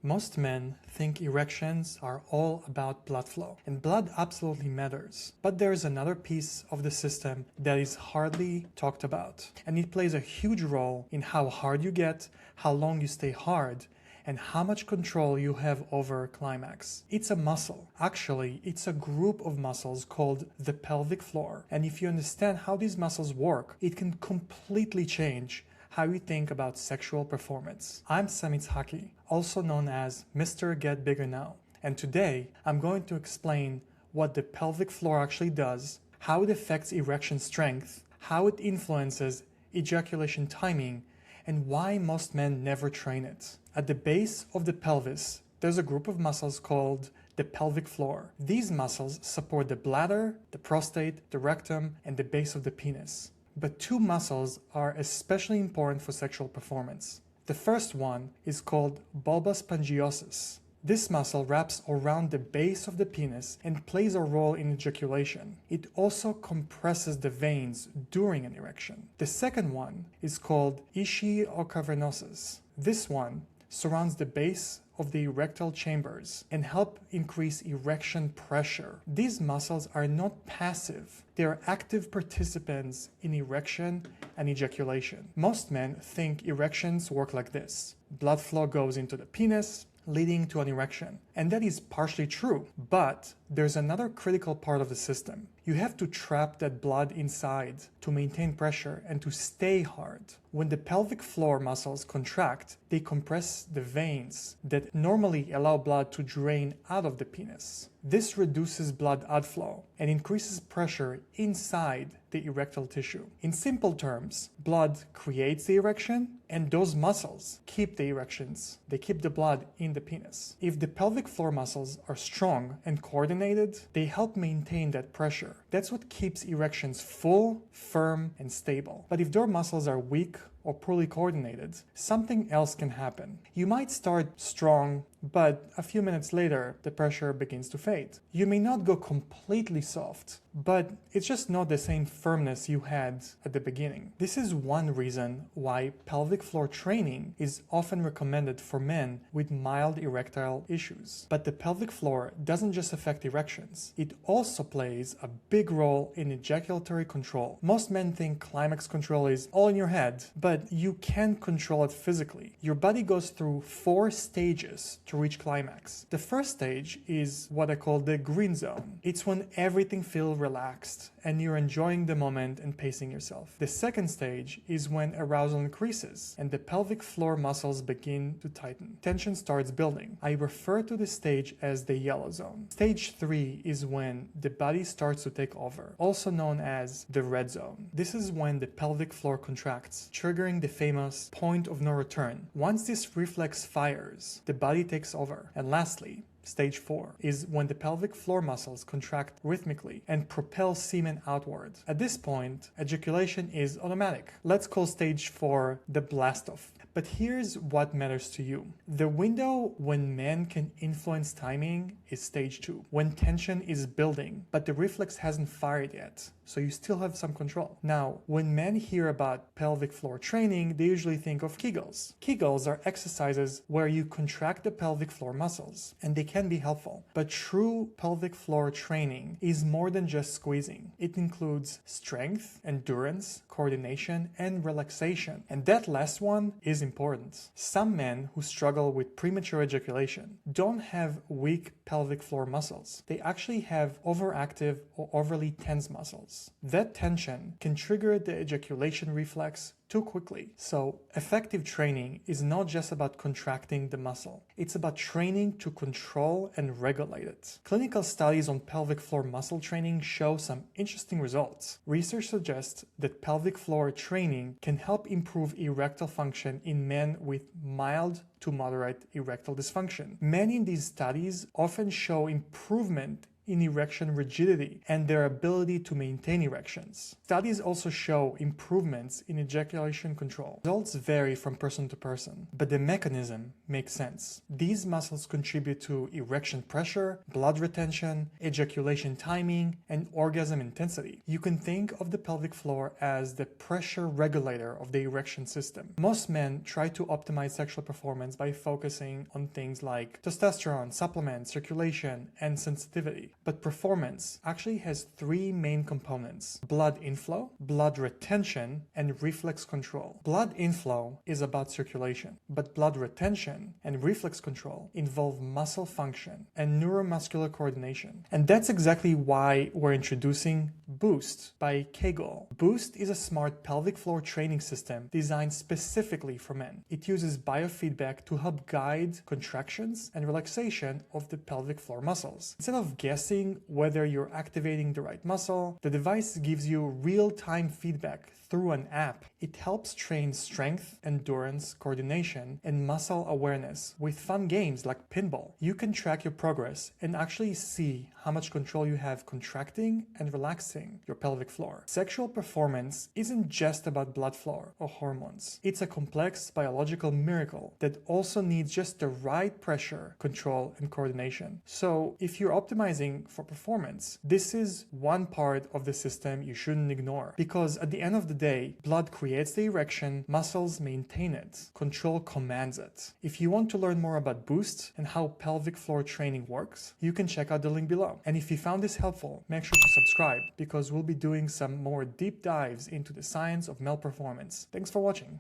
Most men think erections are all about blood flow, and blood absolutely matters. But there is another piece of the system that is hardly talked about, and it plays a huge role in how hard you get, how long you stay hard, and how much control you have over climax. It's a muscle. Actually, it's a group of muscles called the pelvic floor, and if you understand how these muscles work, it can completely change how you think about sexual performance. I'm Sam Itzhaki, also known as Mr. Get Bigger Now, and today I'm going to explain what the pelvic floor actually does, how it affects erection strength, how it influences ejaculation timing, and why most men never train it. At the base of the pelvis, there's a group of muscles called the pelvic floor. These muscles support the bladder, the prostate, the rectum, and the base of the penis. But two muscles are especially important for sexual performance. The first one is called bulbous spongiosus. This muscle wraps around the base of the penis and plays a role in ejaculation. It also compresses the veins during an erection. The second one is called ischiocavernosus. This one surrounds the base of the erectile chambers and help increase erection pressure. These muscles are not passive. They are active participants in erection and ejaculation. Most men think erections work like this. Blood flow goes into the penis, leading to an erection. And that is partially true, but there's another critical part of the system. You have to trap that blood inside to maintain pressure and to stay hard. When the pelvic floor muscles contract, they compress the veins that normally allow blood to drain out of the penis. This reduces blood outflow and increases pressure inside the erectile tissue. In simple terms, blood creates the erection and those muscles keep the erections. They keep the blood in the penis. If the pelvic floor muscles are strong and coordinated, they help maintain that pressure. That's what keeps erections full, firm, and stable. But if their muscles are weak or poorly coordinated, something else can happen. You might start strong, but a few minutes later, the pressure begins to fade. You may not go completely soft, but it's just not the same firmness you had at the beginning. This is one reason why pelvic floor training is often recommended for men with mild erectile issues. But the pelvic floor doesn't just affect erections. It also plays a big role in ejaculatory control. Most men think climax control is all in your head, but you can control it physically. Your body goes through 4 stages to reach climax. The first stage is what I call the green zone. It's when everything feels relaxed and you're enjoying the moment and pacing yourself. The second stage is when arousal increases and the pelvic floor muscles begin to tighten. Tension starts building. I refer to this stage as the yellow zone. Stage 3 is when the body starts to take over, also known as the red zone. This is when the pelvic floor contracts, triggering the famous point of no return. Once this reflex fires, the body takes over. And lastly, Stage 4 is when the pelvic floor muscles contract rhythmically and propel semen outward. At this point, ejaculation is automatic. Let's call stage 4 the blast off. But here's what matters to you. The window when men can influence timing is stage 2, when tension is building, but the reflex hasn't fired yet, so you still have some control. Now, when men hear about pelvic floor training, they usually think of kegels. Kegels are exercises where you contract the pelvic floor muscles, and they can be helpful. But true pelvic floor training is more than just squeezing. It includes strength, endurance, coordination, and relaxation. And that last one is important. Some men who struggle with premature ejaculation don't have weak pelvic floor muscles. They actually have overactive or overly tense muscles. That tension can trigger the ejaculation reflex too quickly. So effective training is not just about contracting the muscle. It's about training to control and regulate it. Clinical studies on pelvic floor muscle training show some interesting results. Research suggests that pelvic floor training can help improve erectile function in men with mild to moderate erectile dysfunction. Men in these studies often show improvement in erection rigidity and their ability to maintain erections. Studies also show improvements in ejaculation control. Results vary from person to person, but the mechanism makes sense. These muscles contribute to erection pressure, blood retention, ejaculation timing, and orgasm intensity. You can think of the pelvic floor as the pressure regulator of the erection system. Most men try to optimize sexual performance by focusing on things like testosterone, supplements, circulation, and sensitivity. But performance actually has three main components: blood inflow, blood retention, and reflex control. Blood inflow is about circulation, but blood retention and reflex control involve muscle function and neuromuscular coordination. And that's exactly why we're introducing Boost by KGoal. Boost is a smart pelvic floor training system designed specifically for men. It uses biofeedback to help guide contractions and relaxation of the pelvic floor muscles. Instead of guessing whether you're activating the right muscle, the device gives you real-time feedback through an app. It helps train strength, endurance, coordination, and muscle awareness with fun games like pinball. You can track your progress and actually see how much control you have contracting and relaxing your pelvic floor. Sexual performance isn't just about blood flow or hormones. It's a complex biological miracle that also needs just the right pressure, control, and coordination. So if you're optimizing for performance, this is one part of the system you shouldn't ignore, because at the end of the day, blood creates the erection, muscles maintain it, control commands it. If you want to learn more about Boost and how pelvic floor training works, you can check out the link below. And if you found this helpful, make sure to subscribe, because we'll be doing some more deep dives into the science of male performance. Thanks for watching.